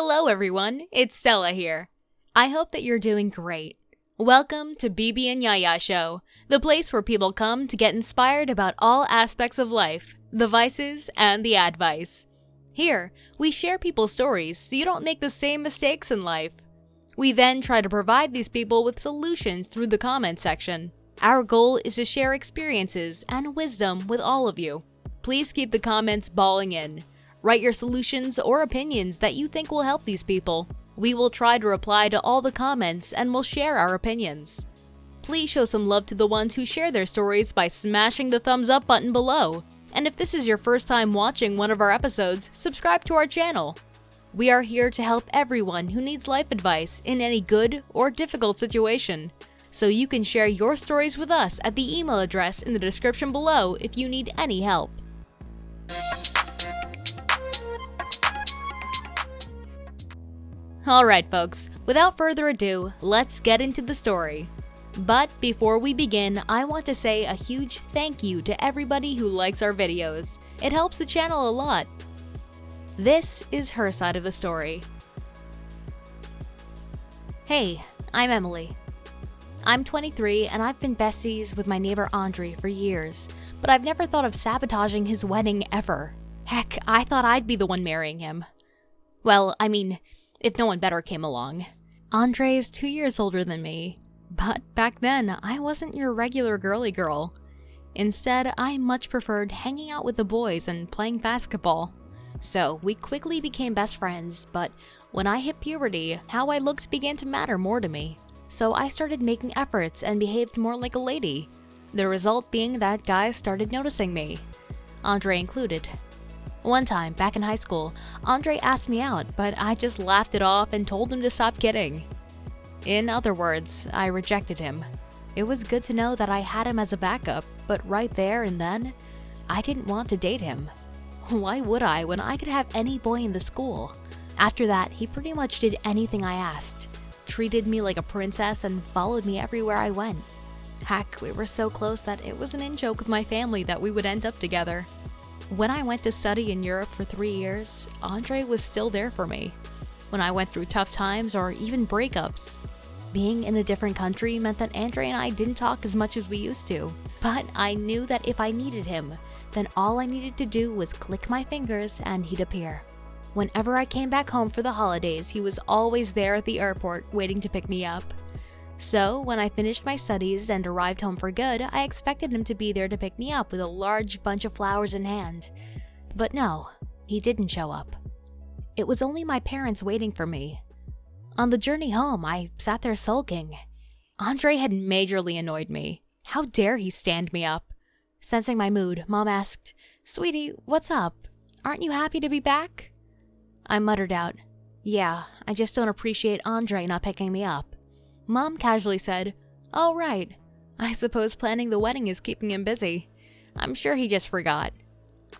Hello everyone, it's Stella here. I hope that you're doing great. Welcome to Bibi and Yaya Show, the place where people come to get inspired about all aspects of life, the vices and the advice. Here, we share people's stories so you don't make the same mistakes in life. We then try to provide these people with solutions through the comment section. Our goal is to share experiences and wisdom with all of you. Please keep the comments balling in. Write your solutions or opinions that you think will help these people. We will try to reply to all the comments and will share our opinions. Please show some love to the ones who share their stories by smashing the thumbs up button below. And if this is your first time watching one of our episodes, subscribe to our channel. We are here to help everyone who needs life advice in any good or difficult situation. So you can share your stories with us at the email address in the description below if you need any help. Alright folks, without further ado, let's get into the story. But before we begin, I want to say a huge thank you to everybody who likes our videos. It helps the channel a lot. This is her side of the story. Hey, I'm Emily. I'm 23 and I've been besties with my neighbor Andre for years, but I've never thought of sabotaging his wedding ever. Heck, I thought I'd be the one marrying him. Well, I mean, if no one better came along. Andre is 2 years older than me, but back then, I wasn't your regular girly girl. Instead, I much preferred hanging out with the boys and playing basketball. So, we quickly became best friends, but when I hit puberty, how I looked began to matter more to me. So I started making efforts and behaved more like a lady. The result being that guys started noticing me, Andre included. One time, back in high school, Andre asked me out, but I just laughed it off and told him to stop kidding. In other words, I rejected him. It was good to know that I had him as a backup, but right there and then, I didn't want to date him. Why would I when I could have any boy in the school? After that, he pretty much did anything I asked, treated me like a princess, and followed me everywhere I went. Heck, we were so close that it was an in-joke with my family that we would end up together. When I went to study in Europe for 3 years, Andre was still there for me. When I went through tough times or even breakups, being in a different country meant that Andre and I didn't talk as much as we used to. But I knew that if I needed him, then all I needed to do was click my fingers and he'd appear. Whenever I came back home for the holidays, he was always there at the airport waiting to pick me up. So, when I finished my studies and arrived home for good, I expected him to be there to pick me up with a large bunch of flowers in hand. But no, he didn't show up. It was only my parents waiting for me. On the journey home, I sat there sulking. Andre had majorly annoyed me. How dare he stand me up? Sensing my mood, Mom asked, "Sweetie, what's up? Aren't you happy to be back?" I muttered out, "Yeah, I just don't appreciate Andre not picking me up." Mom casually said, "Oh right, I suppose planning the wedding is keeping him busy. I'm sure he just forgot."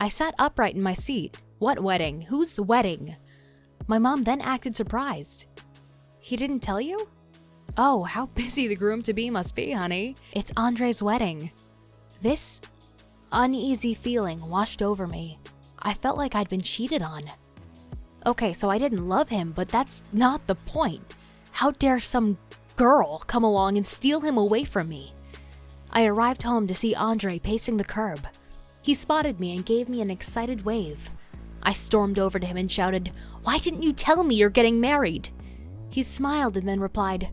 I sat upright in my seat. What wedding? Whose wedding? My mom then acted surprised. "He didn't tell you?" "Oh, how busy the groom-to-be must be, honey. It's Andre's wedding." This uneasy feeling washed over me. I felt like I'd been cheated on. Okay, so I didn't love him, but that's not the point. How dare some girl come along and steal him away from me? I arrived home to see Andre pacing the curb. He spotted me and gave me an excited wave. I stormed over to him and shouted, "Why didn't you tell me you're getting married?" He smiled and then replied,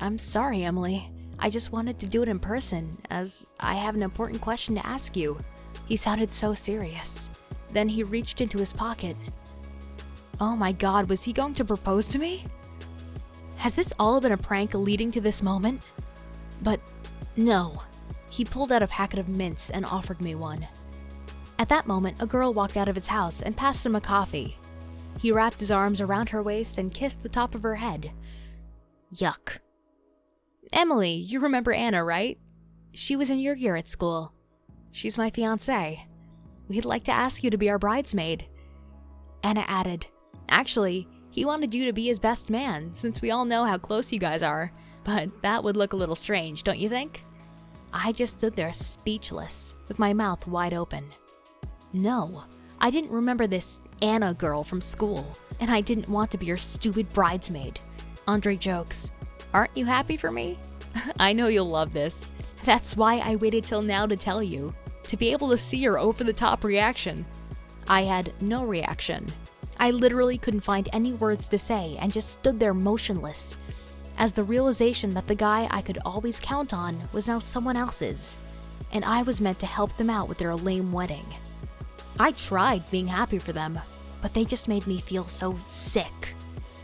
"I'm sorry, Emily. I just wanted to do it in person, as I have an important question to ask you." He sounded so serious. Then he reached into his pocket. Oh my God, was he going to propose to me? Has this all been a prank leading to this moment? But no. He pulled out a packet of mints and offered me one. At that moment, a girl walked out of his house and passed him a coffee. He wrapped his arms around her waist and kissed the top of her head. Yuck. "Emily, you remember Anna, right? She was in your year at school. She's my fiancée. We'd like to ask you to be our bridesmaid." Anna added, "Actually, he wanted you to be his best man, since we all know how close you guys are. But that would look a little strange, don't you think?" I just stood there speechless, with my mouth wide open. No, I didn't remember this Anna girl from school. And I didn't want to be your stupid bridesmaid. Andre jokes. Aren't you happy for me? I know you'll love this. That's why I waited till now to tell you. To be able to see your over-the-top reaction. I had no reaction. I literally couldn't find any words to say and just stood there motionless, as the realization that the guy I could always count on was now someone else's, and I was meant to help them out with their lame wedding. I tried being happy for them, but they just made me feel so sick.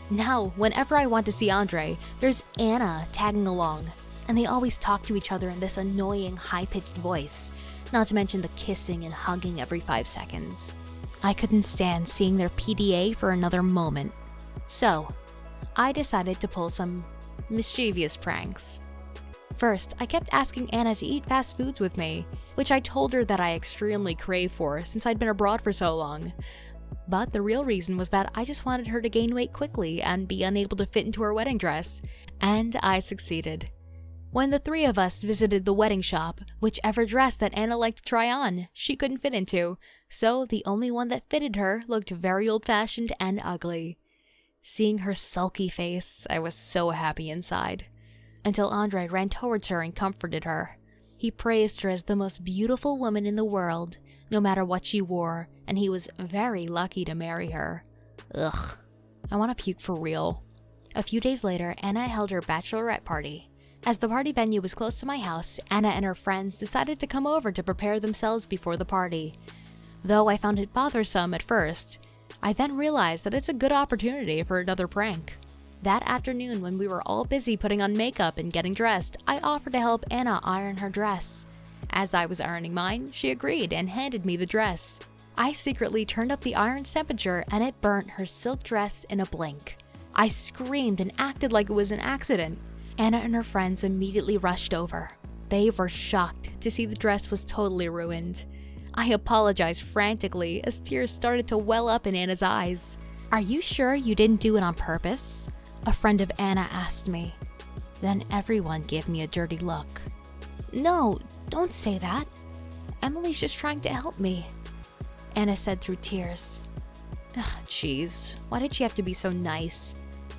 Now, whenever I want to see Andre, there's Anna tagging along, and they always talk to each other in this annoying high-pitched voice, not to mention the kissing and hugging every 5 seconds. I couldn't stand seeing their PDA for another moment. So, I decided to pull some mischievous pranks. First, I kept asking Anna to eat fast foods with me, which I told her that I extremely crave for since I'd been abroad for so long. But the real reason was that I just wanted her to gain weight quickly and be unable to fit into her wedding dress, and I succeeded. When the three of us visited the wedding shop, whichever dress that Anna liked to try on, she couldn't fit into, so the only one that fitted her looked very old-fashioned and ugly. Seeing her sulky face, I was so happy inside. Until Andre ran towards her and comforted her. He praised her as the most beautiful woman in the world, no matter what she wore, and he was very lucky to marry her. Ugh. I want to puke for real. A few days later, Anna held her bachelorette party. As the party venue was close to my house, Anna and her friends decided to come over to prepare themselves before the party. Though I found it bothersome at first, I then realized that it's a good opportunity for another prank. That afternoon, when we were all busy putting on makeup and getting dressed, I offered to help Anna iron her dress. As I was ironing mine, she agreed and handed me the dress. I secretly turned up the iron's temperature and it burnt her silk dress in a blink. I screamed and acted like it was an accident. Anna and her friends immediately rushed over. They were shocked to see the dress was totally ruined. I apologized frantically as tears started to well up in Anna's eyes. Are you sure you didn't do it on purpose? A friend of Anna asked me. Then everyone gave me a dirty look. No, don't say that. Emily's just trying to help me, Anna said through tears. Jeez, why did she have to be so nice?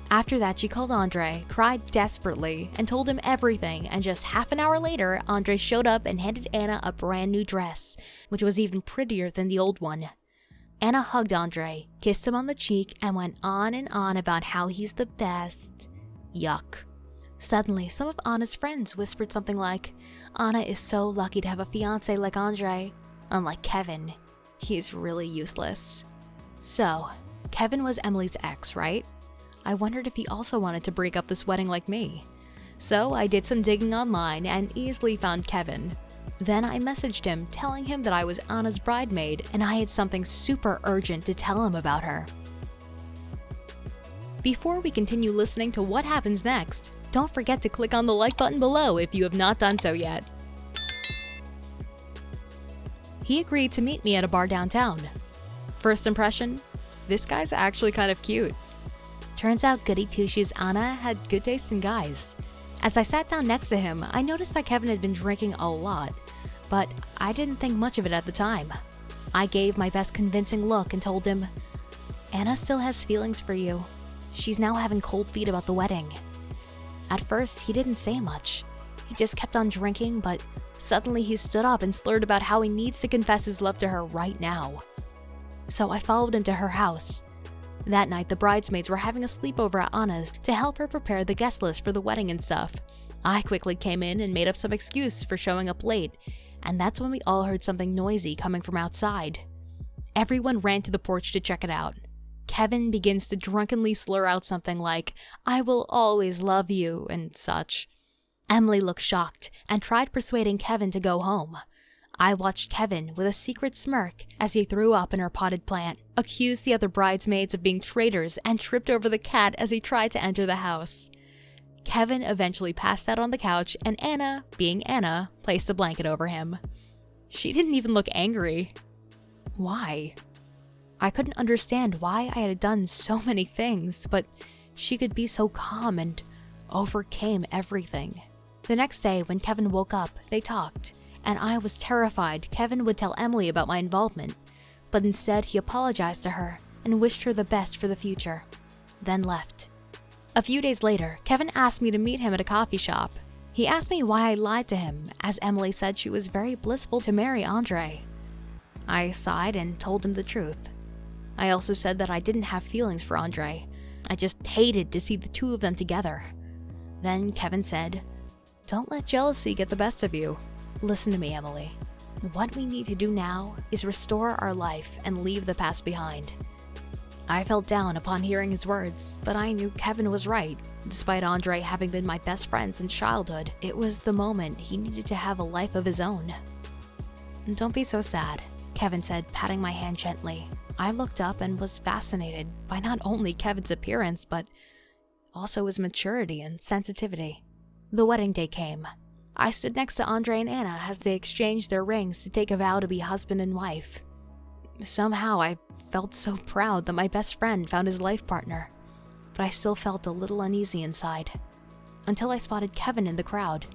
After that, she called Andre, cried desperately, and told him everything, and just half an hour later, Andre showed up and handed Anna a brand new dress, which was even prettier than the old one. Anna hugged Andre, kissed him on the cheek, and went on and on about how he's the best. Yuck. Suddenly, some of Anna's friends whispered something like, Anna is so lucky to have a fiancé like Andre. Unlike Kevin, he's really useless. So, Kevin was Emily's ex, right? I wondered if he also wanted to break up this wedding like me. So I did some digging online and easily found Kevin. Then I messaged him telling him that I was Anna's bridesmaid and I had something super urgent to tell him about her. Before we continue listening to what happens next, don't forget to click on the like button below if you have not done so yet. He agreed to meet me at a bar downtown. First impression? This guy's actually kind of cute. Turns out goody two-shoes Anna had good taste in guys. As I sat down next to him, I noticed that Kevin had been drinking a lot, but I didn't think much of it at the time. I gave my best convincing look and told him, Anna still has feelings for you. She's now having cold feet about the wedding. At first, he didn't say much. He just kept on drinking, but suddenly he stood up and slurred about how he needs to confess his love to her right now. So I followed him to her house. That night, the bridesmaids were having a sleepover at Anna's to help her prepare the guest list for the wedding and stuff. I quickly came in and made up some excuse for showing up late, and that's when we all heard something noisy coming from outside. Everyone ran to the porch to check it out. Kevin begins to drunkenly slur out something like, I will always love you, and such. Emily looked shocked and tried persuading Kevin to go home. I watched Kevin with a secret smirk as he threw up in her potted plant, accused the other bridesmaids of being traitors, and tripped over the cat as he tried to enter the house. Kevin eventually passed out on the couch, and Anna, being Anna, placed a blanket over him. She didn't even look angry. Why? I couldn't understand why I had done so many things, but she could be so calm and overcame everything. The next day, when Kevin woke up, they talked, and I was terrified Kevin would tell Emily about my involvement, but instead he apologized to her, and wished her the best for the future, then left. A few days later, Kevin asked me to meet him at a coffee shop. He asked me why I lied to him, as Emily said she was very blissful to marry Andre. I sighed and told him the truth. I also said that I didn't have feelings for Andre. I just hated to see the two of them together. Then Kevin said, "Don't let jealousy get the best of you. Listen to me, Emily. What we need to do now is restore our life and leave the past behind." I felt down upon hearing his words, but I knew Kevin was right. Despite Andre having been my best friend since childhood, it was the moment he needed to have a life of his own. "Don't be so sad," Kevin said, patting my hand gently. I looked up and was fascinated by not only Kevin's appearance, but also his maturity and sensitivity. The wedding day came. I stood next to Andre and Anna as they exchanged their rings to take a vow to be husband and wife. Somehow I felt so proud that my best friend found his life partner, but I still felt a little uneasy inside, until I spotted Kevin in the crowd.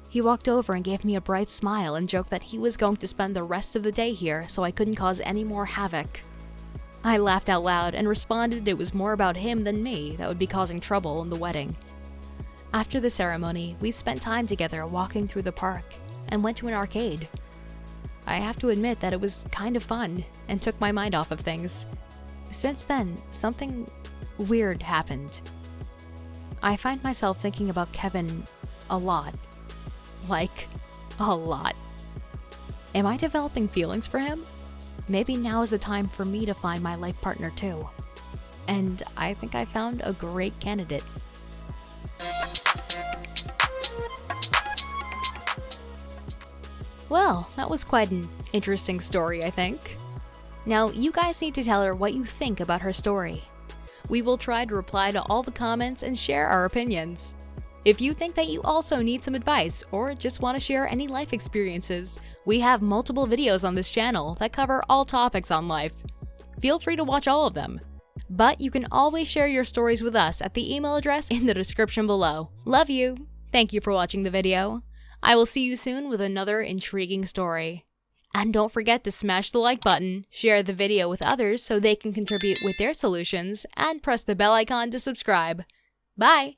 He walked over and gave me a bright smile and joked that he was going to spend the rest of the day here so I couldn't cause any more havoc. I laughed out loud and responded it was more about him than me that would be causing trouble in the wedding. After the ceremony, we spent time together walking through the park and went to an arcade. I have to admit that it was kind of fun and took my mind off of things. Since then, something weird happened. I find myself thinking about Kevin a lot. Like, a lot. Am I developing feelings for him? Maybe now is the time for me to find my life partner too. And I think I found a great candidate. Well, that was quite an interesting story, I think. Now, you guys need to tell her what you think about her story. We will try to reply to all the comments and share our opinions. If you think that you also need some advice or just want to share any life experiences, we have multiple videos on this channel that cover all topics on life. Feel free to watch all of them. But you can always share your stories with us at the email address in the description below. Love you! Thank you for watching the video. I will see you soon with another intriguing story. And don't forget to smash the like button, share the video with others so they can contribute with their solutions, and press the bell icon to subscribe. Bye!